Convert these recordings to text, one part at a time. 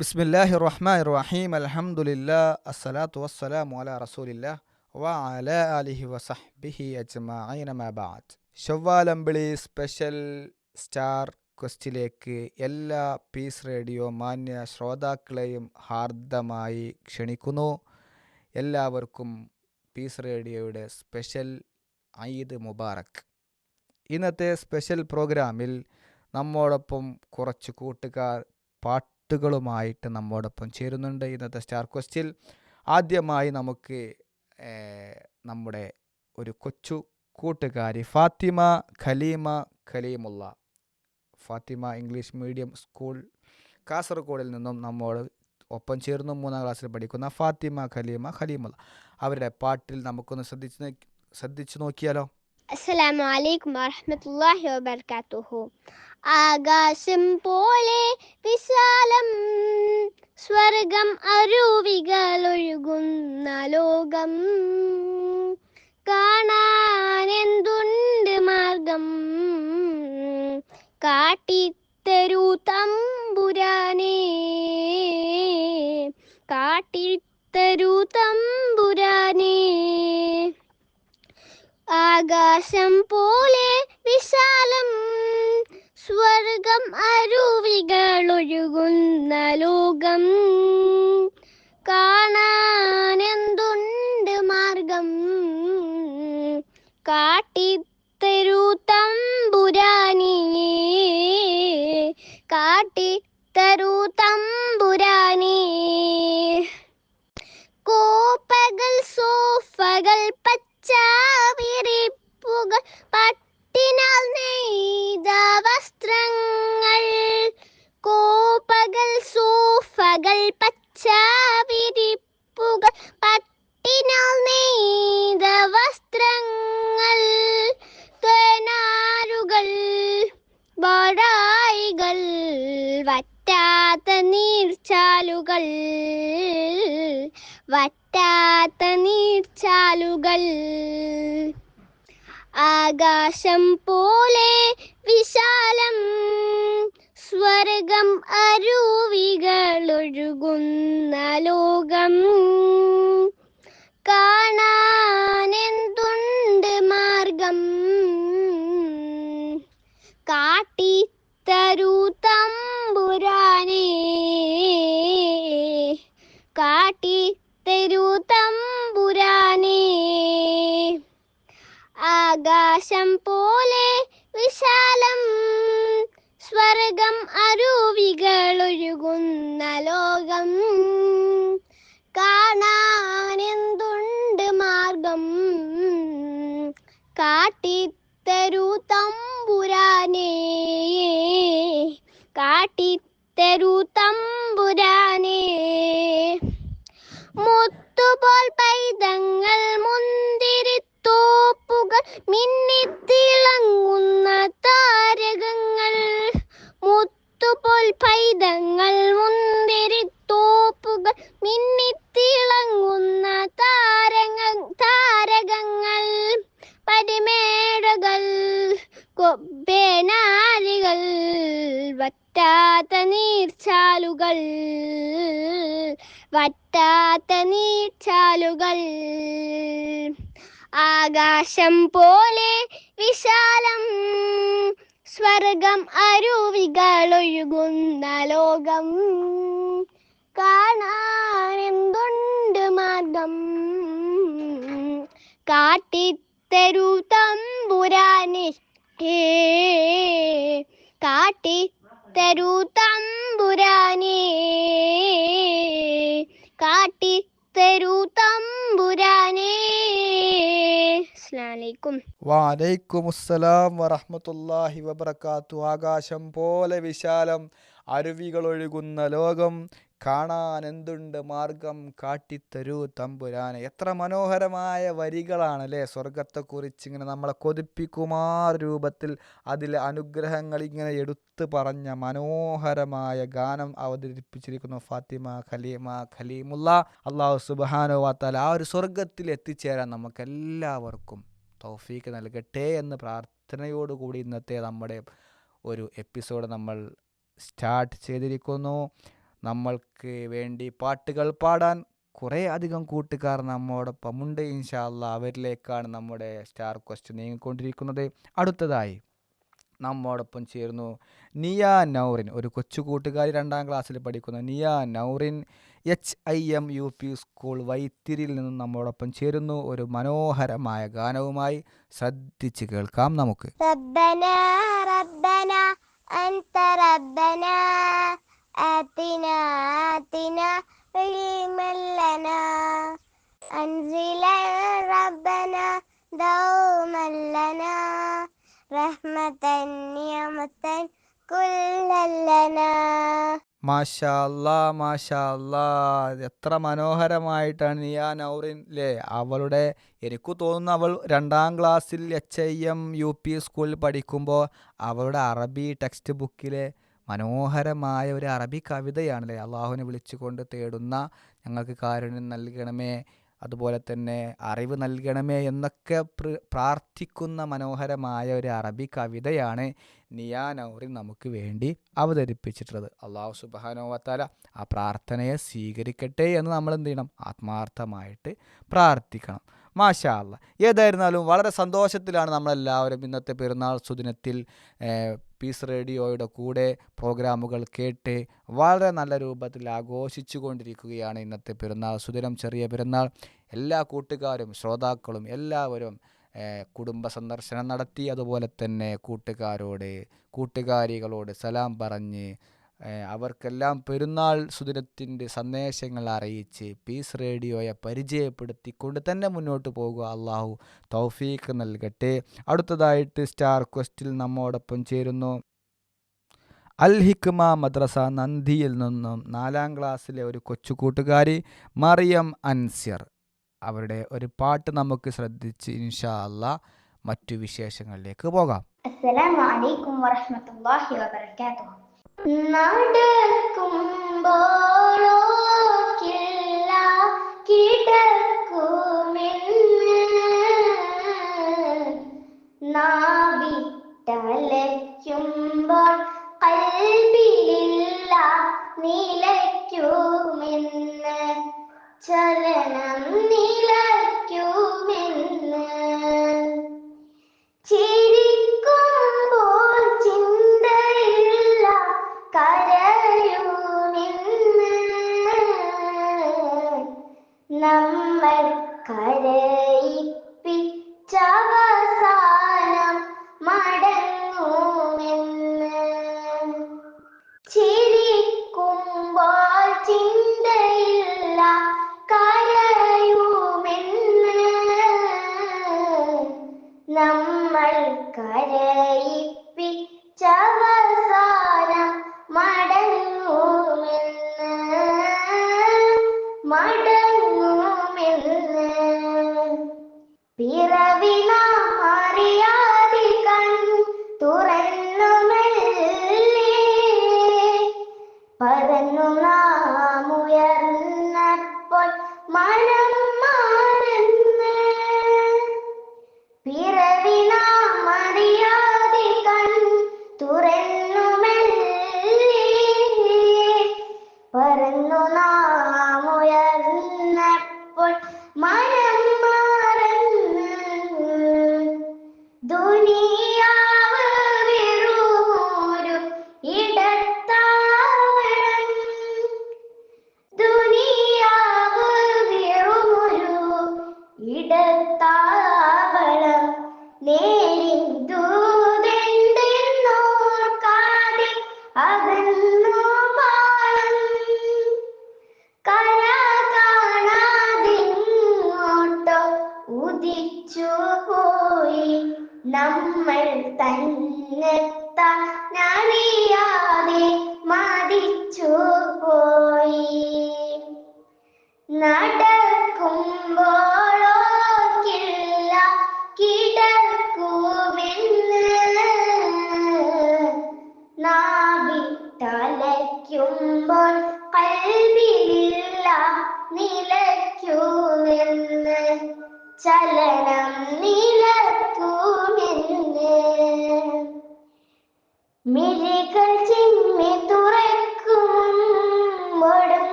ബിസ്മില്ലാഹി റഹ്മാൻ റഹീം അൽഹംദുലില്ലാ അസ്സലാത്തു വസ്സലാമു അലാ റസൂലില്ലാ വഅലാ ആലിഹി വസഹ്ബിഹി അജ്മഈന മാ ബഅദ്. ചൊവ്വാലമ്പിളി സ്പെഷ്യൽ സ്റ്റാർ ക്വസ്റ്റിലേക്ക് എല്ലാ പീസ് റേഡിയോ മാന്യ ശ്രോതാക്കളെയും ഹാർദമായി ക്ഷണിക്കുന്നു. എല്ലാവർക്കും പീസ് റേഡിയോയുടെ സ്പെഷ്യൽ ഈദ് മുബാറക്. ഇന്നത്തെ സ്പെഷ്യൽ പ്രോഗ്രാമിൽ നമ്മോടൊപ്പം കുറച്ച് കൂട്ടുകാർ പാട്ടുകളുമായിട്ട് നമ്മോടൊപ്പം ചേരുന്നുണ്ട്. ഇന്നത്തെ സ്റ്റാർ ക്വസ്റ്റിൽ ആദ്യമായി നമുക്ക് നമ്മുടെ ഒരു കൊച്ചു കൂട്ടുകാരി Fathima Khaleemulla, Fathima English medium school കാസർഗോഡിൽ നിന്നും നമ്മോട് ഒപ്പം ചേർന്നു 3ാം ക്ലാസ്സിൽ പഠിക്കുന്ന ഫാത്തിമ ഖലീമുള്ള. അവരുടെ പാട്ടിൽ നമുക്കൊന്ന് ശ്രദ്ധിച്ചു നോക്കിയാലോ. അസ്സലാമു അലൈക്കും വറഹ്മത്തുള്ളാഹി വബറകാതുഹു. ആകാശം പോലെ വിശാലം, സ്വർഗം അരുവികളൊഴുകുന്ന ലോകം, കാണാനെന്തുണ്ട് മാർഗം, കാട്ടിത്തരൂ തമ്പുരാനേ, കാട്ടിത്തരൂ തമ്പുരാനേ. ആകാശം പോലെ വിശാലം, സ്വർഗം അരുവികളൊഴുകുന്ന ലോകം, കാണാനെന്തുണ്ട് മാർഗം, കാട്ടിത്തരൂ തമ്പുരാനേ, കാട്ടിത്തരൂ തമ്പുരാനേ. കോപ്പകൾ സോഫകൾ വിരിപ്പുകൾ പട്ടിനാൽ നെയ്ത വസ്ത്രങ്ങൾ, കോപ്പകൾ സോഫകൾ വിരിപ്പുകൾ പട്ടിനാൽ നെയ്ത വസ്ത്രങ്ങൾ, തേനാരുകൾ ബടായികൾ വറ്റാത്ത നീർച്ചാലുകൾ, വറ്റാത്ത നീർച്ചാലുകൾ. ആകാശം പോലെ വിശാലം, സ്വർഗം അരുവികളൊഴുകുന്ന ലോകം, കാണാനെന്തുണ്ട് മാർഗം, കാട്ടിത്തരൂ തമ്പുരാനേ, കാട്ടിത്തരൂ തമ്പുരാനേ. ആകാശം പോലെ വിശാലം, സ്വർഗം അരുവികളൊഴുകുന്ന ലോകം, കാണാനെന്തുണ്ട് മാർഗം, കാട്ടിത്തരൂ തമ്പുരാനേ, കാട്ടിത്തരൂ തമ്പുരാനേ. മുത്തുപോൽ പൈതങ്ങൾ മുന്തിരിത്തോപ്പുകൾ മിന്നിത്തിളങ്ങുന്ന താരകങ്ങൾ, മുത്തുപോൽ പൈതങ്ങൾ മുന്തിരിത്തോപ്പുകൾ മിന്നിത്തിളങ്ങുന്ന താരകങ്ങൾ, പരിമേടകൾ കൊമ്പേനാലികൾ വറ്റാത്ത നീർച്ചാലുകൾ, വറ്റാത്ത നീർച്ചാലുകൾ. ആകാശം പോലെ വിശാലം, സ്വർഗം അരുവികളൊഴുകുന്ന ലോകം, കാണാനെന്തുണ്ട് മാർഗം, കാട്ടിത്തരൂ തമ്പുരാനേ, കാട്ടിത്തരൂ തമ്പുരാനേ, കാട്ടിത്തരൂ തമ്പുരാനേ. അസ്സലാമു വഅലൈക്കുമുസ്സലാം വറഹ്മത്തുള്ളാഹി വബറകാത്തു. ആകാശം പോലെ വിശാലം, അരുവികളൊഴുകുന്ന ലോകം, കാണാൻ എന്തുണ്ട് മാർഗം, കാട്ടിത്തരൂ തമ്പുരാനെ. എത്ര മനോഹരമായ വരികളാണല്ലേ. സ്വർഗത്തെക്കുറിച്ച് ഇങ്ങനെ നമ്മളെ കൊതിപ്പിക്കുമാർ രൂപത്തിൽ അതിലെ അനുഗ്രഹങ്ങൾ ഇങ്ങനെ എടുത്തു പറഞ്ഞ മനോഹരമായ ഗാനം അവതരിപ്പിച്ചിരിക്കുന്നു ഫാത്തിമ ഖലീമുള്ള. അല്ലാഹു സുബ്ഹാനഹു വ തആല ആ ഒരു സ്വർഗത്തിൽ എത്തിച്ചേരാൻ നമുക്കെല്ലാവർക്കും തൗഫീക്ക് നൽകട്ടെ എന്ന് പ്രാർത്ഥനയോടുകൂടി ഇന്നത്തെ നമ്മുടെ ഒരു എപ്പിസോഡ് നമ്മൾ സ്റ്റാർട്ട് ചെയ്തിരിക്കുന്നു. നമ്മൾക്ക് വേണ്ടി പാട്ടുകൾ പാടാൻ കുറേ അധികം കൂട്ടുകാർ നമ്മോടൊപ്പമുണ്ട്. ഇൻഷാ അല്ലാ അവരിലേക്കാണ് നമ്മുടെ സ്റ്റാർ ക്വസ്റ്റ് നീങ്ങിക്കൊണ്ടിരിക്കുന്നത്. അടുത്തതായി നമ്മോടൊപ്പം ചേർന്നു നിയ നൗറിൻ, ഒരു കൊച്ചു കൂട്ടുകാരി 2ാം ക്ലാസ്സിൽ പഠിക്കുന്ന നിയ നൗറിൻ HIM UP സ്കൂൾ വൈത്തിരിയിൽ നിന്നും നമ്മോടൊപ്പം ചേരുന്നു. ഒരു മനോഹരമായ ഗാനവുമായി ശ്രദ്ധിച്ച് കേൾക്കാം നമുക്ക്. ربنا ربنا أنت ربنا آتنا آتنا علما لنا أنزلا ربنا دوما لنا رحمة نعمة كل لنا. മാഷാ അല്ലാ മാഷാ അല്ലാ, എത്ര മനോഹരമായിട്ടാണ് നിയ നൗറിൻ അല്ലേ അവളുടെ. എനിക്ക് തോന്നുന്നു അവൾ 2ാം ക്ലാസ്സിൽ HIM UP സ്കൂളിൽ പഠിക്കുമ്പോൾ അവളുടെ അറബി ടെക്സ്റ്റ് ബുക്കിലെ മനോഹരമായ ഒരു അറബി കവിതയാണല്ലേ, അള്ളാഹുവിനെ വിളിച്ചുകൊണ്ട് തേടുന്ന ഞങ്ങൾക്ക് കാരുണ്യം നൽകണമേ, അതുപോലെ തന്നെ അറിവ് നൽകണമേ എന്നൊക്കെ പ്രാർത്ഥിക്കുന്ന മനോഹരമായ ഒരു അറബി കവിതയാണ് നിയ നൗറിൻ നമുക്ക് വേണ്ടി അവതരിപ്പിച്ചിട്ടുള്ളത്. അള്ളാഹു സുബ്ഹാനഹു വ തആല ആ പ്രാർത്ഥനയെ സ്വീകരിക്കട്ടെ എന്ന് നമ്മൾ എന്ത് ചെയ്യണം, ആത്മാർത്ഥമായിട്ട് പ്രാർത്ഥിക്കണം. മാഷാ അല്ലാ. ഏതായിരുന്നാലും വളരെ സന്തോഷത്തിലാണ് നമ്മളെല്ലാവരും ഇന്നത്തെ പെരുന്നാൾ സുദിനത്തിൽ പീസ് റേഡിയോയുടെ കൂടെ പ്രോഗ്രാമുകൾ കേട്ട് വളരെ നല്ല രൂപത്തിൽ ആഘോഷിച്ചു കൊണ്ടിരിക്കുകയാണ് ഇന്നത്തെ പെരുന്നാൾ സുദിനം, ചെറിയ പെരുന്നാൾ. എല്ലാ കൂട്ടുകാരും ശ്രോതാക്കളും എല്ലാവരും കുടുംബ സന്ദർശനം നടത്തി, അതുപോലെ തന്നെ കൂട്ടുകാരികളോട് സലാം പറഞ്ഞ് അവർക്കെല്ലാം പെരുന്നാൾ സുദിനത്തിൻ്റെ സന്ദേശങ്ങൾ അറിയിച്ച് പീസ് റേഡിയോയെ പരിചയപ്പെടുത്തിക്കൊണ്ട് തന്നെ മുന്നോട്ട് പോകുക. അള്ളാഹു തൗഫീഖ് നൽകട്ടെ. അടുത്തതായിട്ട് സ്റ്റാർ ക്വസ്റ്റിൽ നമ്മോടൊപ്പം ചേരുന്നു അൽ ഹിക്മ മദ്രസ നന്ദിയിൽ നിന്നും 4ാം ക്ലാസ്സിലെ ഒരു കൊച്ചു കൂട്ടുകാരി മറിയം അൻസിർ. അവരുടെ ഒരു പാട്ട് നമുക്ക് ശ്രദ്ധിച്ച് ഇൻഷാ അല്ലാ മറ്റു വിശേഷങ്ങളിലേക്ക് പോകാം. അസ്സലാമു അലൈക്കും വറഹ്മത്തുള്ളാഹി വബറകാതുഹു. നടക്കുമ്പോഴോക്കില്ല കിടക്കുമെന്ന് നാവിട്ടലയ്ക്കുമ്പോൾ കൽബിലില്ല നിലയ്ക്കുമെന്ന് ചലനം നിലയ്ക്കുമെന്ന് ചിരിക്കുമ്പോൾ ചിന്തയില്ല കരയുമെന്ന് നമ്മൾ കരയിപ്പിച്ചവസാനം മടങ്ങുമെന്ന് ചിരിക്കുമ്പോൾ ചിന്തയില്ല കരയുമെന്ന് നമ്മൾ കരയിപ്പിച്ചവസാനം മടങ്ങുമെന്ന് പിറവി നാം അറിയാതെ കൺ തുറന്നു മെല്ലെ പറന്നു നാം ഉയർന്നപ്പോൾ മനം മാറുന്നു പിറവി നാം അറിയാതെ കൺ തുറന്നു മെല്ലെ പറന്നു നാം ഉയർന്നപ്പോൾ മനം മാറുന്നു ദുനിയാവ് വെറുമൊരു ഇടത്താവളം ദുനിയാവ് വെറുമൊരു ഇടത്താവളം നേരിൻ ദൂതെന്തെന്നോർക്കാതെ അകന്നു പാളം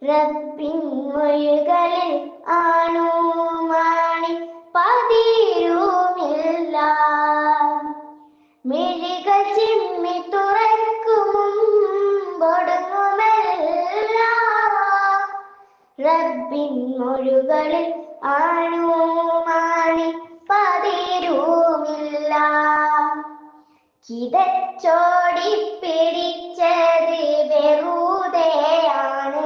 റബ്ബിൻ മൊഴികളിൽ ആണുമാണി പതിരുമില്ല. മിഴികൾ ചിമ്മി തുറക്കും മുമ്പൊടുങ്ങുമെല്ലാം. റബ്ബിൻ മൊഴികളിൽ ആണുമാണി പതിരുമില്ല. കിതച്ചോടി പിടിച്ചത് വെറുതെയാണ്.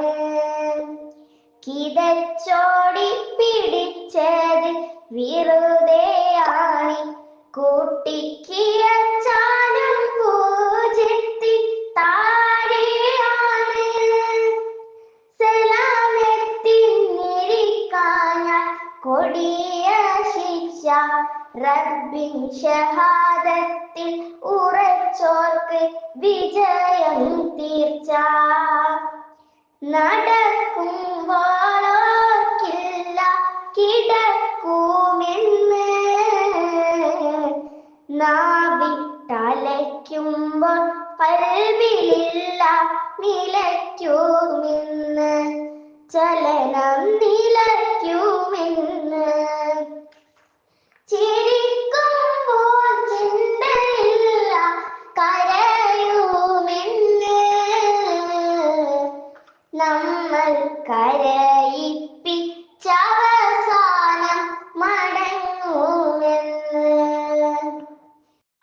കിതച്ചോടി പിടിച്ചത് വെറുതെയാണ്. കൂട്ടിക്കിഴച്ചാലും പൂജിത്തി താഴെയാണ്. സലാമെത്തിന്നിരിക്കാഞ്ഞാൽ കൊടിയ ശിക്ഷ. റബ്ബിൻ ഷഹാദത്തിൽ ഉറച്ചോർക്ക് വിജയം തീർച്ച. നടക്കുമ്പോഴോർക്കില്ല കിടക്കുമെന്ന്. നാവിട്ടലയ്ക്കുമ്പോൾ കൽവിലില്ല നിലയ്ക്കുമെന്ന്. ചലനം നിലയ്ക്കുമെന്ന്. ചിരിക്കുമ്പോൾ ചിന്തയില്ല കരയുമെന്ന്. നമ്മൾ കരയിപ്പിച്ചവസാനം മടങ്ങുമെന്ന്.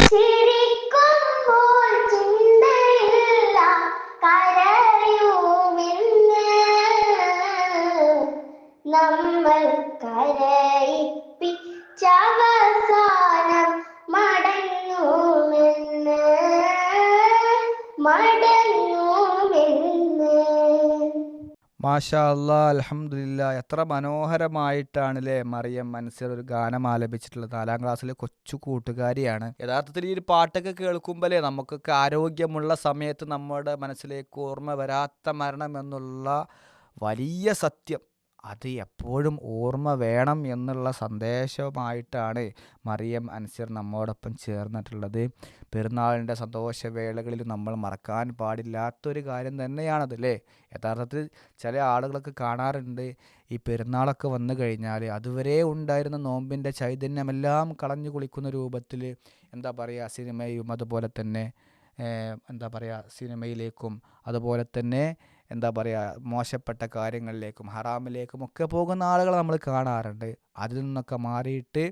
ചിരിക്കുമ്പോൾ ചിന്തയില്ല കരയുമെന്ന്. നമ്മൾ കരയിപ്പിച്ചവസാനം മടങ്ങുമെന്ന്. മടങ്ങുമെന്ന്. മാഷാ അല്ലാ, അൽഹംദുലില്ലാ. എത്ര മനോഹരമായിട്ടാണല്ലേ മറിയം അൻസർ ഒരു ഗാനം ആലപിച്ചിട്ടുള്ളത്. 4ാം ക്ലാസ്സിലെ കൊച്ചു കൂട്ടുകാരിയാണ്. യഥാർത്ഥത്തിൽ ഈ ഒരു പാട്ടൊക്കെ കേൾക്കുമ്പോഴേ നമുക്കൊക്കെ ആരോഗ്യമുള്ള സമയത്ത് നമ്മുടെ മനസ്സിലേക്ക് ഓർമ്മ വരാത്ത മരണം എന്നുള്ള വലിയ സത്യം അത് എപ്പോഴും ഓർമ്മ വേണം എന്നുള്ള സന്ദേശമായിട്ടാണ് മറിയം അൻസർ നമ്മോടൊപ്പം ചേർന്നിട്ടുള്ളത്. പെരുന്നാളിൻ്റെ സന്തോഷവേളകളിൽ നമ്മൾ മറക്കാൻ പാടില്ലാത്തൊരു കാര്യം തന്നെയാണത് അല്ലേ. യഥാർത്ഥത്തിൽ ചില ആളുകളൊക്കെ കാണാറുണ്ട്, ഈ പെരുന്നാളൊക്കെ വന്നു കഴിഞ്ഞാൽ അതുവരെ ഉണ്ടായിരുന്ന നോമ്പിൻ്റെ ചൈതന്യമെല്ലാം കളഞ്ഞു കുളിക്കുന്ന രൂപത്തിൽ എന്താ പറയുക സിനിമയും അതുപോലെ തന്നെ എന്താ പറയുക സിനിമയിലേക്കും അതുപോലെ തന്നെ എന്താ പറയുക മോശപ്പെട്ട കാര്യങ്ങളിലേക്കും ഹറാമിലേക്കും ഒക്കെ പോകുന്ന ആളുകളെ നമ്മൾ കാണാറുണ്ട്. അതിൽ നിന്നൊക്കെ മാറിയിട്ട്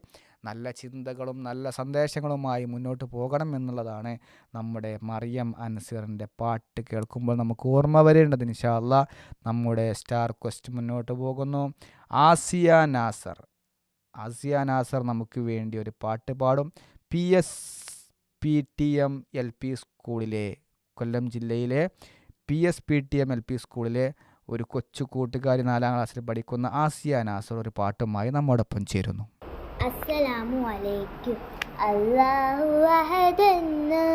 നല്ല ചിന്തകളും നല്ല സന്ദേശങ്ങളുമായി മുന്നോട്ട് പോകണം എന്നുള്ളതാണ് നമ്മുടെ മറിയം അൻസറിൻ്റെ പാട്ട് കേൾക്കുമ്പോൾ നമുക്ക് ഓർമ്മ വരേണ്ടത്. ഇൻഷാ അല്ലാ നമ്മുടെ സ്റ്റാർ ക്വസ്റ്റ് മുന്നോട്ട് പോകുന്നു. ആസിയ നാസർ നമുക്ക് വേണ്ടി ഒരു പാട്ട് പാടും. PSPTM LP സ്കൂളിലെ കൊല്ലം ജില്ലയിലെ PSPTM LP സ്കൂളിലെ ഒരു കൊച്ചു കൂട്ടുകാരി 4ാം ക്ലാസ്സിൽ പഠിക്കുന്ന ആസിയ നാസർ ഒരു പാട്ടുമായി നമ്മോടൊപ്പം ചേരുന്നു. അസ്സലാമു അലൈക്കും. അല്ലാഹു അഹദെന്ന്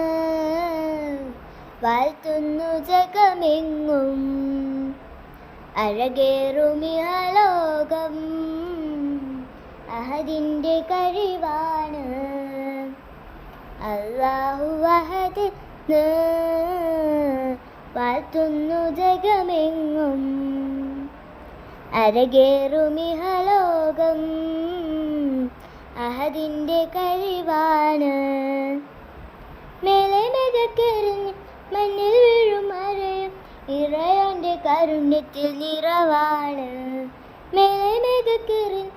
വാഴ്ത്തുന്നു ജഗമെങ്ങും. അഴകേറുമിഹലോകം അഹദിൻ്റെ കഴിവാണ്. അല്ലാഹു അഹദെന്ന് വാഴ്ത്തുന്നു ജഗമെങ്ങും. അരകേറുമിഹലോകം അഹദിൻ്റെ കഴിവാണ്. മേലെ മെതക്കെറിഞ്ഞ് മണ്ണിൽ വീഴും മഴയും ഇറയോൻ്റെ കാരുണ്യത്തിൽ നിറവാണ്. മേലെ മെതക്കെറിഞ്ഞ്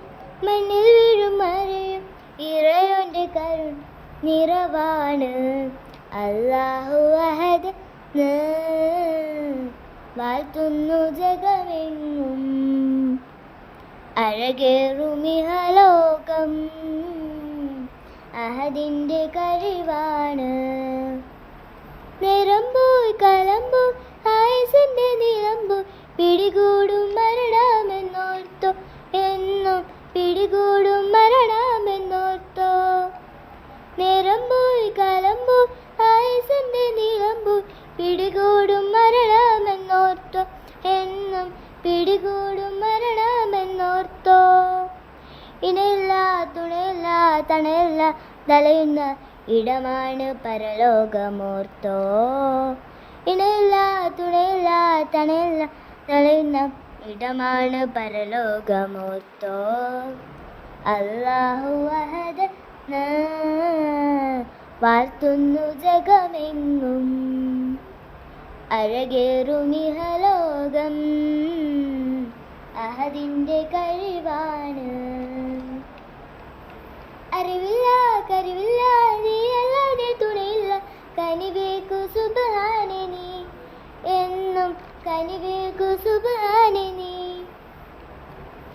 മണ്ണിൽ വീഴും മഴയും ഇറയോൻ്റെ കാരുണ്യ നിറവാണ്. അല്ലാഹു അഹദ് വാഴ്ത്തുന്നു ജഗമെങ്ങും. അഴകേറുമിഹലോകം അഹദിൻ്റെ കഴിവാണ്. നിറമ്പോയി കലമ്പോയി ആയുസിൻ്റെ നിലമ്പോയി പിടികൂടും മരണമെന്നോർത്തോ. എന്നും പിടികൂടും മരണമെന്നോർത്തോ. നിറമ്പോയി കലമ്പോയി ആയുസിൻ്റെ നിലമ്പോയി പിടികൂടും മരണമെന്നോർത്തോ. എന്നും പിടികൂടും മരണമെന്നോർത്തോ. ഇണയില്ല തുണയില്ല തണയില്ല തലയുന്ന ഇടമാണ് പരലോകമോർത്തോ. ഇണയില്ല തുണയില്ല തണയില്ല തലയുന്ന ഇടമാണ് പരലോകമോർത്തോ. അല്ലാഹു അഹദ് വാഴ്ത്തുന്നു ജഗമെങ്ങും, അഴകേറുമിഹലോകം അഹദിൻ്റെ കഴിവാണ്. അറിവില്ല കരിവില്ല നീ അല്ലാതെ തുണയില്ല, കനിവേക്കു സുബ്ഹാനെ നീ എന്നും കനിവേക്കു സുബ്ഹാനെ നീ.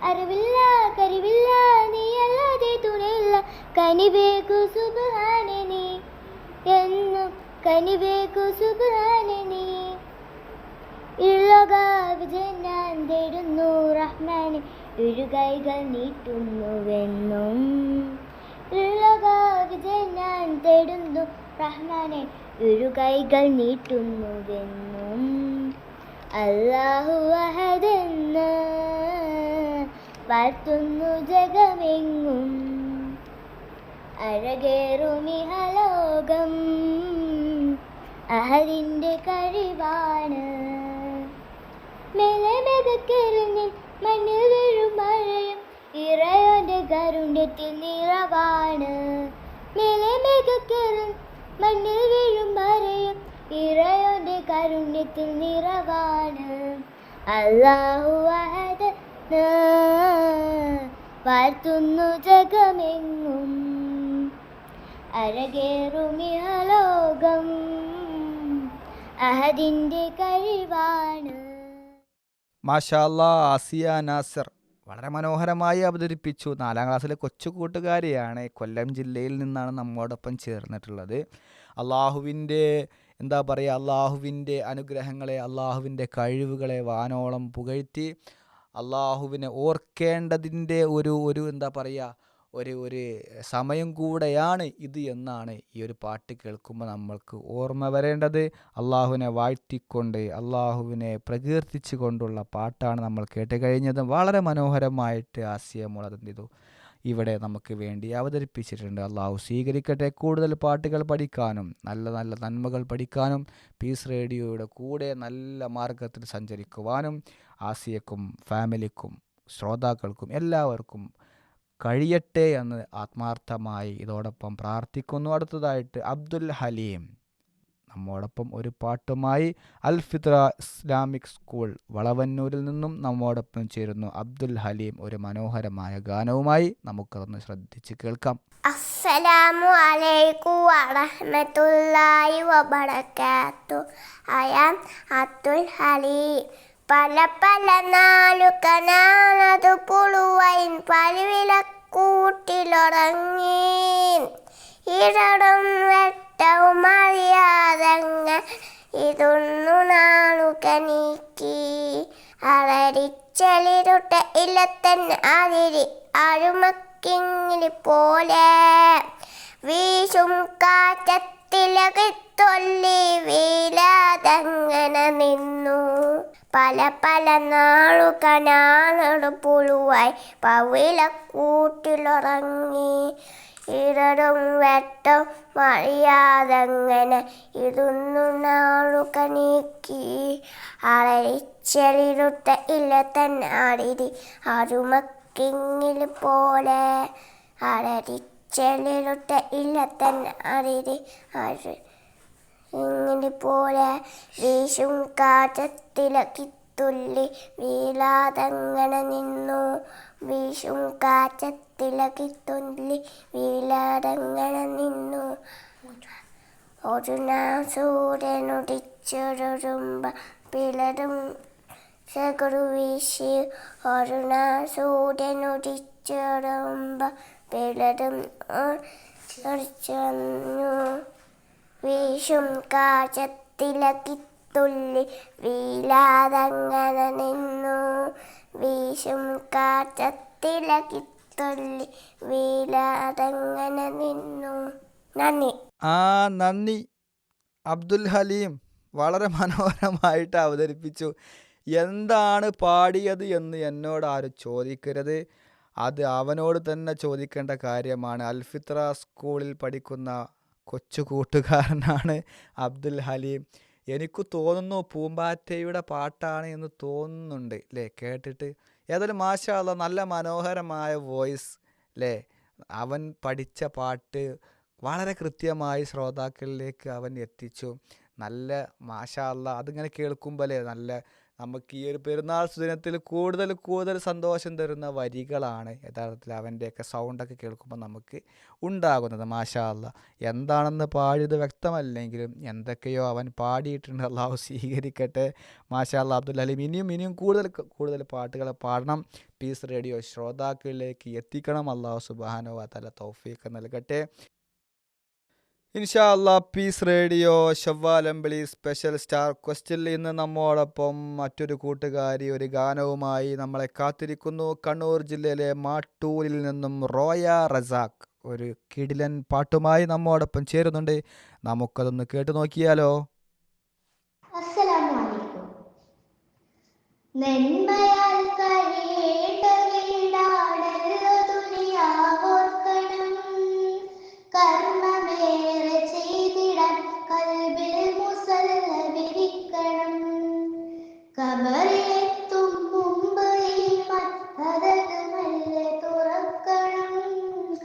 അറിവില്ല കരിവില്ല നീ അല്ലാതെ തുണയില്ല, കനിവേക്കു സുബ്ഹാനെ നീ എന്നും കനിവേക്കു സുബ്ഹാനെ നീ. ഇരുലോക വിജയം ഞാൻ തേടുന്നു റഹ്മാനെ, ഇരുകൈകൾ നീട്ടുന്നുവെന്നും. ഇരുലോക വിജയം ഞാൻ തേടുന്നു റഹ്മാനെ, ഇരുകൈകൾ നീട്ടുന്നുവെന്നും. അല്ലാഹു അഹദെന്ന് വാഴ്ത്തുന്നു ജഗമെങ്ങും, അഴകേറുമിഹലോകം അഹദിൻ്റെ കഴിവാണ്. മെലമെകക്കെറിഞ്ഞിൽ മണ്ണിൽ വീഴും മഴയും ഇറയോന്റെ കാരുണ്യത്തിൽ നിറവാണ്. മെലമെകക്കെറിഞ്ഞ് മണ്ണിൽ വീഴും മഴയും ഇറയോന്റെ കാരുണ്യത്തിൽ നിറവാണ്. അല്ലാഹു അഹദ് വാഴ്ത്തുന്നു ജഗമെങ്ങും, അഴകേറുമിഹലോകം അഹദിൻ്റെ കഴിവാണ്. മാഷാ അല്ലാ, ആസിയ നാസർ വളരെ മനോഹരമായി അവതരിപ്പിച്ചു. 4ാം ക്ലാസ്സിലെ കൊച്ചു കൂട്ടുകാരിയാണ്, കൊല്ലം ജില്ലയിൽ നിന്നാണ് നമ്മോടൊപ്പം ചേർന്നിട്ടുള്ളത്. അള്ളാഹുവിൻ്റെ എന്താ പറയുക, അള്ളാഹുവിൻ്റെ അനുഗ്രഹങ്ങളെ, അള്ളാഹുവിൻ്റെ കഴിവുകളെ വാനോളം പുകഴ്ത്തി അള്ളാഹുവിനെ ഓർക്കേണ്ടതിൻ്റെ ഒരു എന്താ പറയുക, ഒരു സമയം കൂടെയാണ് ഇത് എന്നാണ് ഈ ഒരു പാട്ട് കേൾക്കുമ്പോൾ നമ്മൾക്ക് ഓർമ്മ വരേണ്ടത്. അള്ളാഹുവിനെ വാഴ്ത്തിക്കൊണ്ട് അള്ളാഹുവിനെ പ്രകീർത്തിച്ചു കൊണ്ടുള്ള പാട്ടാണ് നമ്മൾ കേട്ട് കഴിഞ്ഞത്. വളരെ മനോഹരമായിട്ട് ആസിയ മോൾ എന്ത് ചെയ്തു ഇവിടെ നമുക്ക് വേണ്ടി അവതരിപ്പിച്ചിട്ടുണ്ട്. അള്ളാഹു സ്വീകരിക്കട്ടെ. കൂടുതൽ പാട്ടുകൾ പഠിക്കാനും നല്ല നല്ല നന്മകൾ പഠിക്കാനും പീസ് റേഡിയോയുടെ കൂടെ നല്ല മാർഗത്തിൽ സഞ്ചരിക്കുവാനും ആസിയക്കും ഫാമിലിക്കും ശ്രോതാക്കൾക്കും എല്ലാവർക്കും കഴിയട്ടെ എന്ന് ആത്മാർത്ഥമായി ഇതോടൊപ്പം പ്രാർത്ഥിക്കുന്നു. അടുത്തതായിട്ട് അബ്ദുൽ ഹലീം നമ്മോടൊപ്പം ഒരു പാട്ടുമായി അൽ ഫിത്ര ഇസ്ലാമിക് സ്കൂൾ വളവന്നൂരിൽ നിന്നും നമ്മോടൊപ്പം ചേരുന്നു. അബ്ദുൽ ഹലീം ഒരു മനോഹരമായ ഗാനവുമായി നമുക്കതൊന്ന് ശ്രദ്ധിച്ച് കേൾക്കാം. അസ്സലാമു അലൈക്കും വറഹ്മത്തുള്ളാഹി വബറകാതുഹു. I am Abdul Haleem. പല പല നാലുകനാണതു പുളുവൈൻ പലുവിലക്കൂട്ടിലുറങ്ങി, ഇരടും വെട്ടവും അറിയാതങ്ങ ഇതൊന്നു നാളുക നീക്കി. അലരിച്ചലിരുട്ട ഇല്ലത്തന്നെ അതിരി അരുമക്കിങ്ങിലി പോലെ വീശും കാറ്റത്തിലകിത്തൊല്ലി വീലാതങ്ങനെ നിന്നു. പല പല നാളുകനാളു പുളുവായി പവിലക്കൂട്ടിലുറങ്ങി, ഇരടും വെട്ടം മറിയാതങ്ങനെ ഇതൊന്നു നാളുക നീക്കി. അലരിച്ചലിരുട്ട ഇല്ല തന്നെ അടിരി അരുമക്കിങ്ങിൽ പോലെ. അലരിച്ചലിരുട്ട ഇല്ല തന്നെ അടിരി ഇങ്ങനെ പോലെ വീശും കാറ്റത്തിലകിത്തുള്ളി വീലാതങ്ങനെ നിന്നു. വീശും കാറ്റത്തിലകിത്തുള്ളി വീലാതങ്ങനെ നിന്നു. ഒരു നാൾ സൂര്യനുദിച്ചൊരുമ്പ പിളരും സകരു വീശി. ഒരു നാൾ സൂര്യനുദിച്ചൊരുമ്പ പിളരും വന്നു. വീശും കാറ്റത്തിലകിത്തുള്ളി വീലാതങ്ങനെ നിന്നു. വീശും കാറ്റത്തിലകിത്തുള്ളി വീലാതങ്ങനെ നിന്നു. നന്ദി. നന്ദി അബ്ദുൽ ഹലീം, വളരെ മനോഹരമായിട്ട് അവതരിപ്പിച്ചു. എന്താണ് പാടിയത് എന്ന് എന്നോട് ആരും ചോദിക്കരുത്, അത് അവനോട് തന്നെ ചോദിക്കേണ്ട കാര്യമാണ്. അൽഫിത്ര സ്കൂളിൽ പഠിക്കുന്ന കൊച്ചു കൂട്ടുകാരനാണ് അബ്ദുൽ ഹലീം. എനിക്ക് തോന്നുന്നു പൂമ്പാറ്റയുടെ പാട്ടാണ് എന്ന് തോന്നുന്നുണ്ട് അല്ലേ കേട്ടിട്ട്. ഏതായാലും മാഷാ അല്ലാ നല്ല മനോഹരമായ വോയിസ് അല്ലേ. അവൻ പഠിച്ച പാട്ട് വളരെ കൃത്യമായി ശ്രോതാക്കളിലേക്ക് അവൻ എത്തിച്ചു. നല്ല മാഷാ അല്ലാ അതിങ്ങനെ കേൾക്കുമ്പോൾ നല്ല നമുക്ക് ഈ ഒരു പെരുന്നാൾ ദിനത്തിൽ കൂടുതൽ കൂടുതൽ സന്തോഷം തരുന്ന വരികളാണ് യഥാർത്ഥത്തിൽ അവൻ്റെയൊക്കെ സൗണ്ടൊക്കെ കേൾക്കുമ്പോൾ നമുക്ക് ഉണ്ടാകുന്നത്. മാഷാ അല്ലാ എന്താണെന്ന് പാടിയത് വ്യക്തമല്ലെങ്കിലും എന്തൊക്കെയോ അവൻ പാടിയിട്ടുണ്ട്. അള്ളാഹു സ്വീകരിക്കട്ടെ. മാഷാ അല്ലാ അബ്ദുൽ ഹലീം ഇനിയും കൂടുതൽ കൂടുതൽ പാട്ടുകൾ പാടണം. പീസ് റേഡിയോ ശ്രോതാക്കളിലേക്ക് എത്തിക്കണം. അള്ളാഹു സുബ്ഹാനഹു വ തആല തൗഫീഖ് നൽകട്ടെ. ഇൻഷാ അല്ലാ പീസ് റേഡിയോ ഷവ്വാൽ അമ്പിളി സ്പെഷ്യൽ സ്റ്റാർ ക്വസ്റ്റിൽ ഇന്ന് നമ്മോടൊപ്പം മറ്റൊരു കൂട്ടുകാരി ഒരു ഗാനവുമായി നമ്മളെ കാത്തിരിക്കുന്നു. കണ്ണൂർ ജില്ലയിലെ മാട്ടൂരിൽ നിന്നും റോയ റസാഖ് ഒരു കിടിലൻ പാട്ടുമായി നമ്മോടൊപ്പം ചേരുന്നുണ്ട്. നമുക്കതൊന്ന് കേട്ടു നോക്കിയാലോ. അസ്സലാമു അലൈക്കും. നന്മയാൽ കഴിയേണ്ട വീടാണല്ലോ ദുനിയാവോർക്കണം. കർമ്മമേറെ ചെയ്തിടാൻ കൽബിൽ മുസല്ല വിരിക്കണം. കബറിലെത്തും മുമ്പ് ഈമാൻ കതക് മെല്ലെ തുറക്കണം.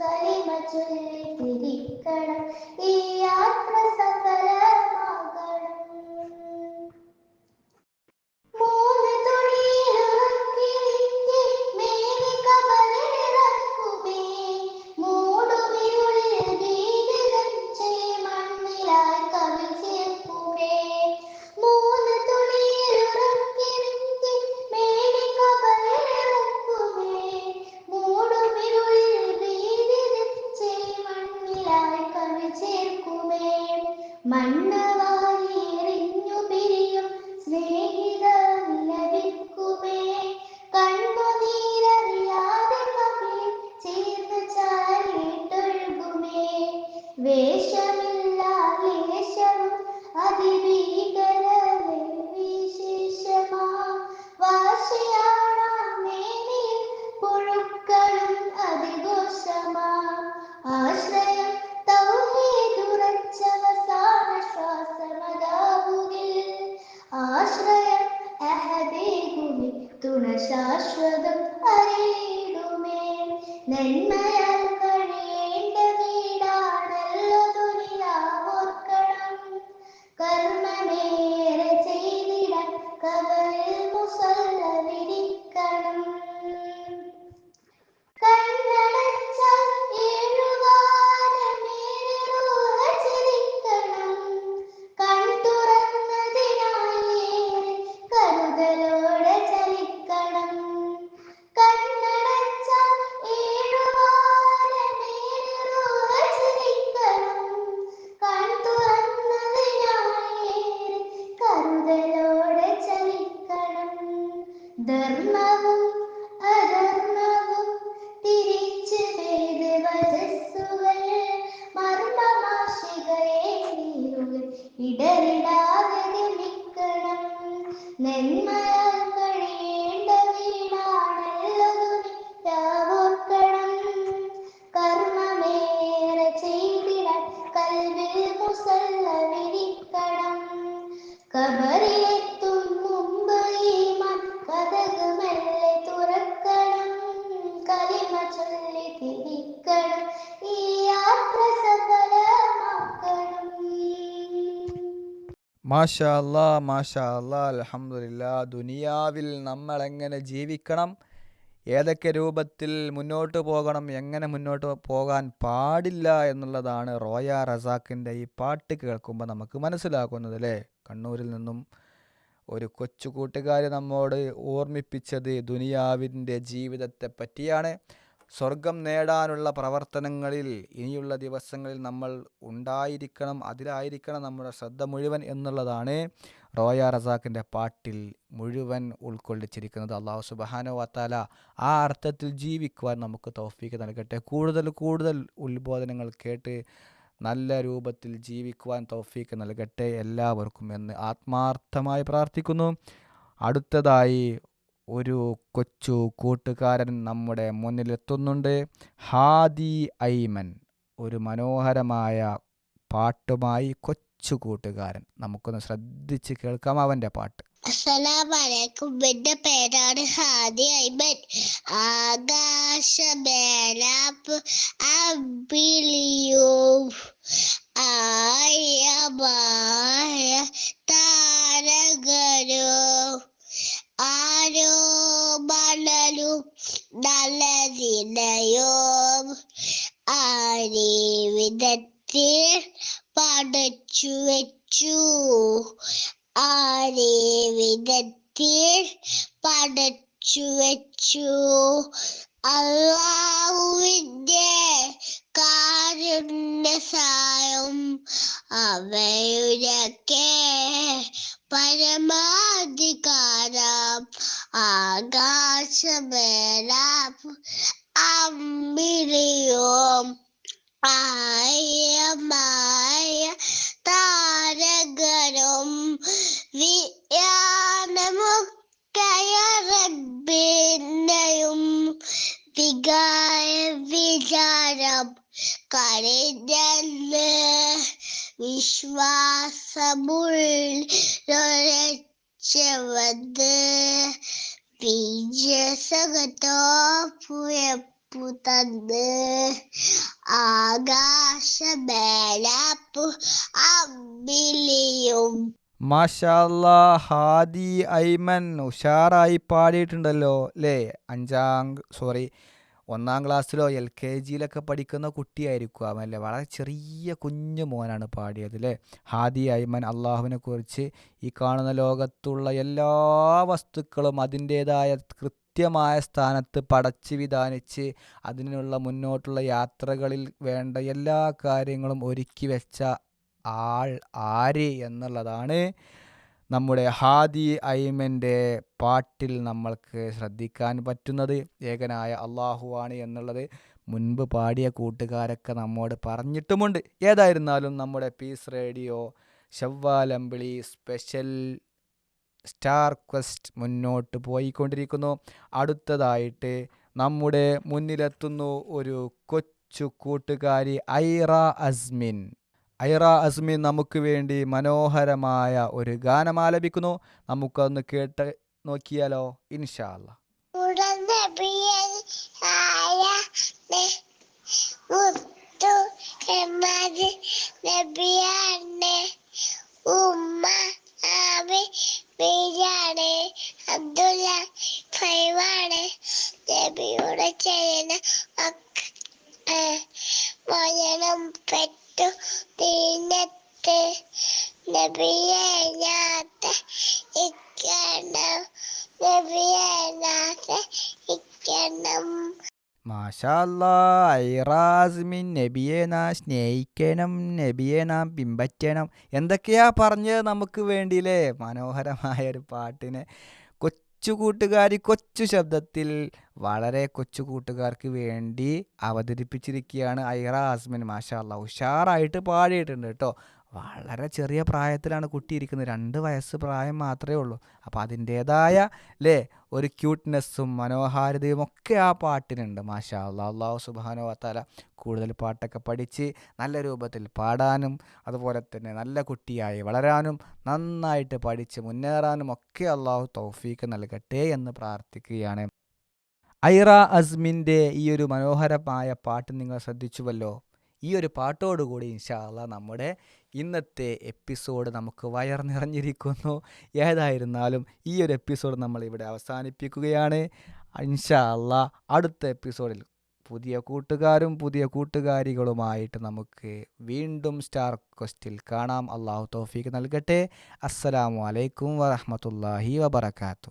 കലിമ ചൊല്ലി തിരിക്കണം. ഈ യാത്ര സഫലമാകണം. മൂന്ന് തുണിയിലുറക്കി നിന്റെ മേനി കബറിലിറക്കുമേ. മൂടുവിരുളിൽ ഭീതി വെച്ച് മണ്ണിലായി കവിൾ ചേർക്കുമേ. മൂന്ന് തുണിയിലുറക്കി നിന്റെ മേനി കബറിലിറക്കുമേ. മൂടുവിരുളിൽ ഭീതി വെച്ച് മണ്ണിലായി കവിൾ ചേർക്കുമേ. മണ്ണ് വാരി എറിഞ്ഞു പിരിയും സ്നേഹിത വിലപിക്കുമേ. കണ്ണുനീരറിയാതെ കവിളിൽ ചേർന്ന് ചാരിട്ടൊഴുകുമേ. വേഷമില്ല ലേശവും അതിഭീകര വിശേഷമാ. വാശിയാണാ മേനിയിൽ പുഴുക്കളും അതിഘോഷമാ. ആശ്രയം തൗഹീദുറച്ചവസാന ശ്വാസമതാവുകിൽ. ആശ്രയം അഹദേകുമി തുണ ശാശ്വതം അറിയിടുമേ. നന്മയാൽ കഴിയേണ്ട വീടാണല്ലോ ദുനിയാവോർക്കണം. കർമ്മമേറെ ചെയ്തിടാൻ കബറിൽ മുസല്ല വിരിക്കണം. കണ്ണടച്ചാൽ ഏഴുവാനമേറെ റൂഹ ചിരിക്കണം. കൺ തുറന്നതിനായി കരുതലോടെ ചലിക്കണം. കണ്ണടച്ചാൽ ഏഴുവാനമേറെ റൂഹ ചിരിക്കണം. കൺ തുറന്നതിനായി കരുതലോടെ ചലിക്കണം. ധർമ്മവും അധർമ്മവും തിരിച്ച് പെയ്ത് വജസ്സുകൾ മർമ്മമാശികയേറിയുകൾ ഇടറിടാതെ ഗമിക്കണം. നന്മയാൽ കഴിയേണ്ട വീടാണല്ലോ ദുനിയാവോർക്കണം. കർമ്മമേറെ ചെയ്തിടാൻ കൽബിൽ മുസല്ല വിരിക്കണം. കബറിലെത്തും മുമ്പ് ഈമാൻ കതക് മെല്ലെ തുറക്കണം. കലിമ ചൊല്ലി തിരിക്കണം. ഈ യാത്ര സഫലമാക്കണം. മാഷാ അല്ലാ മാഷാ അല്ലാ അൽഹംദുലില്ലാ. ദുനിയാവിൽ നമ്മൾ എങ്ങനെ ജീവിക്കണം, ഏതൊക്കെ രൂപത്തിൽ മുന്നോട്ട് പോകണം, എങ്ങനെ മുന്നോട്ട് പോകാൻ പാടില്ല എന്നുള്ളതാണ് റോയ റസാഖിൻ്റെ ഈ പാട്ട് കേൾക്കുമ്പോൾ നമുക്ക് മനസ്സിലാക്കുന്നത് അല്ലേ. കണ്ണൂരിൽ നിന്നും ഒരു കൊച്ചു കൂട്ടുകാരി നമ്മോട് ഓർമ്മിപ്പിച്ചത് ദുനിയാവിൻ്റെ ജീവിതത്തെ പറ്റിയാണ്. സ്വർഗം നേടാനുള്ള പ്രവർത്തനങ്ങളിൽ ഇനിയുള്ള ദിവസങ്ങളിൽ നമ്മൾ ഉണ്ടായിരിക്കണം, അതിലായിരിക്കണം നമ്മുടെ ശ്രദ്ധ മുഴുവൻ എന്നുള്ളതാണ് റോയ റസാഖിൻ്റെ പാട്ടിൽ മുഴുവൻ ഉൾക്കൊള്ളിച്ചിരിക്കുന്നത്. അള്ളാഹു സുബ്ഹാനഹു വ തആല ആ അർത്ഥത്തിൽ ജീവിക്കുവാൻ നമുക്ക് തൗഫീഖ് നൽകട്ടെ. കൂടുതൽ കൂടുതൽ ഉത്ബോധനങ്ങൾ കേട്ട് നല്ല രൂപത്തിൽ ജീവിക്കുവാൻ തൗഫീഖ് നൽകട്ടെ എല്ലാവർക്കും എന്ന് ആത്മാർത്ഥമായി പ്രാർത്ഥിക്കുന്നു. അടുത്തതായി ഒരു കൊച്ചു കൂട്ടുകാരൻ നമ്മുടെ മുന്നിലെത്തുന്നുണ്ട്. ഹാദി ഐമൻ ഒരു മനോഹരമായ പാട്ടുമായി കൊച്ചു കൂട്ടുകാരൻ. നമുക്കൊന്ന് ശ്രദ്ധിച്ച് കേൾക്കാം അവൻ്റെ പാട്ട്. അസ്സലാമലൈക്കും. എന്റെ പേരാണ് ഹാദി അയ്മൻ. ആകാശമേലാപ്പ് അമ്പിളിയും ആയമായ താരകരും ആരോ മണലും നല്ല ദിനയും ആരെ വിധത്തിൽ പടച്ചു വെച്ചു ആരെ വിധത്തിൽ പടച്ചു വെച്ചു അല്ലാഹുവിന്റെ കാരുണ്യ സായം അവയുടെയൊക്കെ പരമാധികാരം ആകാശമേലാം അമ്പിളിയും ആയമായ താരകരും വിയാനമുക്കയറബിനെയും വികായ വിചാരം കരഞ്ഞെന്ന് വിശ്വാസമുള്ളൊരച്ചവത് വിജയസകത്തോ പുയപ്പു തന്ന് ആകാശമേലാപ്പു അമ്പിളിയും. മാഷാ അല്ലാ, ഹാദി അയ്മൻ ഉഷാറായി പാടിയിട്ടുണ്ടല്ലോ അല്ലേ. ഒന്നാം ക്ലാസ്സിലോ LKG-യിലൊക്കെ പഠിക്കുന്ന കുട്ടിയായിരിക്കും അവനല്ലേ. വളരെ ചെറിയ കുഞ്ഞു മോനാണ് പാടിയത് അല്ലേ. ഹാദി അയ്മൻ അള്ളാഹുവിനെ കുറിച്ച് ഈ കാണുന്ന ലോകത്തുള്ള എല്ലാ വസ്തുക്കളും അതിൻ്റേതായ കൃത്യമായ സ്ഥാനത്ത് പടച്ച് വിധാനിച്ച് അതിനുള്ള മുന്നോട്ടുള്ള യാത്രകളിൽ വേണ്ട എല്ലാ കാര്യങ്ങളും ഒരുക്കി വെച്ച ആൾ ആര് എന്നുള്ളതാണ് നമ്മുടെ ഹാദി അയ്മൻ്റെ പാട്ടിൽ നമ്മൾക്ക് ശ്രദ്ധിക്കാൻ പറ്റുന്നത്. ഏകനായ അള്ളാഹുവാണ് എന്നുള്ളത് മുൻപ് പാടിയ കൂട്ടുകാരൊക്കെ നമ്മോട് പറഞ്ഞിട്ടുമുണ്ട്. ഏതായിരുന്നാലും നമ്മുടെ പീസ് റേഡിയോ ശവ്വാലമ്പിളി സ്പെഷ്യൽ സ്റ്റാർ ക്വസ്റ്റ് മുന്നോട്ട് പോയിക്കൊണ്ടിരിക്കുന്നു. അടുത്തതായിട്ട് നമ്മുടെ മുന്നിലെത്തുന്നു ഒരു കൊച്ചു കൂട്ടുകാരി ഐറ അസ്മിൻ. നമുക്ക് വേണ്ടി മനോഹരമായ ഒരു ഗാനം ആലപിക്കുന്നു. നമുക്കൊന്ന് കേട്ട് നോക്കിയാലോ ഇൻഷാ അല്ലാ. ഉമ്മ ആമി ബിരിയാണി അബ്ദുള്ള ഫൈവാണ് നബിയുടെ ചെയ്യുന്ന മരണം പെട്ടു തീനത്ത് നബിയേനാത്ത ഇക്കണം നബിയേനാത്ത ഇക്കണം. മാഷാ അല്ലാ, ഐറ അസ്മിൻ നബിയെ നാം സ്നേഹിക്കണം, നബിയെ നാം പിൻപറ്റണം എന്തൊക്കെയാ പറഞ്ഞത് നമുക്ക് വേണ്ടിയില്ലേ. മനോഹരമായ ഒരു പാട്ടിനെ കൊച്ചു കൂട്ടുകാരി കൊച്ചു ശബ്ദത്തിൽ വളരെ കൊച്ചു കൂട്ടുകാർക്ക് വേണ്ടി അവതരിപ്പിച്ചിരിക്കുകയാണ് ഐറ അസ്മിൻ. മാഷാ അല്ലാ, ഉഷാറായിട്ട് പാടിയിട്ടുണ്ട് കേട്ടോ. വളരെ ചെറിയ പ്രായത്തിലാണ് കുട്ടി ഇരിക്കുന്നത്. 2 വയസ്സ് പ്രായം മാത്രമേ ഉള്ളൂ. അപ്പോൾ അതിൻ്റേതായ അല്ലേ ഒരു ക്യൂട്ട്നെസ്സും മനോഹാരിതയും ഒക്കെ ആ പാട്ടിനുണ്ട്. മാഷാ അല്ലാ. അല്ലാഹു സുബ്ഹാനഹു വ തആല കൂടുതൽ പാട്ടൊക്കെ പഠിച്ച് നല്ല രൂപത്തിൽ പാടാനും അതുപോലെ തന്നെ നല്ല കുട്ടിയായി വളരാനും നന്നായിട്ട് പഠിച്ച് മുന്നേറാനും ഒക്കെ അല്ലാഹു തൗഫീക്ക് നൽകട്ടെ എന്ന് പ്രാർത്ഥിക്കുകയാണ്. ഐറ അസ്മിൻ്റെ ഈ ഒരു മനോഹരമായ പാട്ട് നിങ്ങൾ ശ്രദ്ധിച്ചുവല്ലോ. ഈ ഒരു പാട്ടോടുകൂടി ഇൻഷാ അല്ലാ നമ്മുടെ ഇന്നത്തെ എപ്പിസോഡ് നമുക്ക് വയർ നിറഞ്ഞിരിക്കുന്നു. ഏതായിരുന്നാലും ഈ ഒരു എപ്പിസോഡ് നമ്മളിവിടെ അവസാനിപ്പിക്കുകയാണ്. ഇൻഷാ അല്ലാ അടുത്ത എപ്പിസോഡിൽ പുതിയ കൂട്ടുകാരും പുതിയ കൂട്ടുകാരികളുമായിട്ട് നമുക്ക് വീണ്ടും സ്റ്റാർ ക്വസ്റ്റിൽ കാണാം. അല്ലാഹു തൗഫീക്ക് നൽകട്ടെ. അസ്സലാമു അലൈക്കും വറഹ്മത്തുള്ളാഹി വബറകാതുഹു.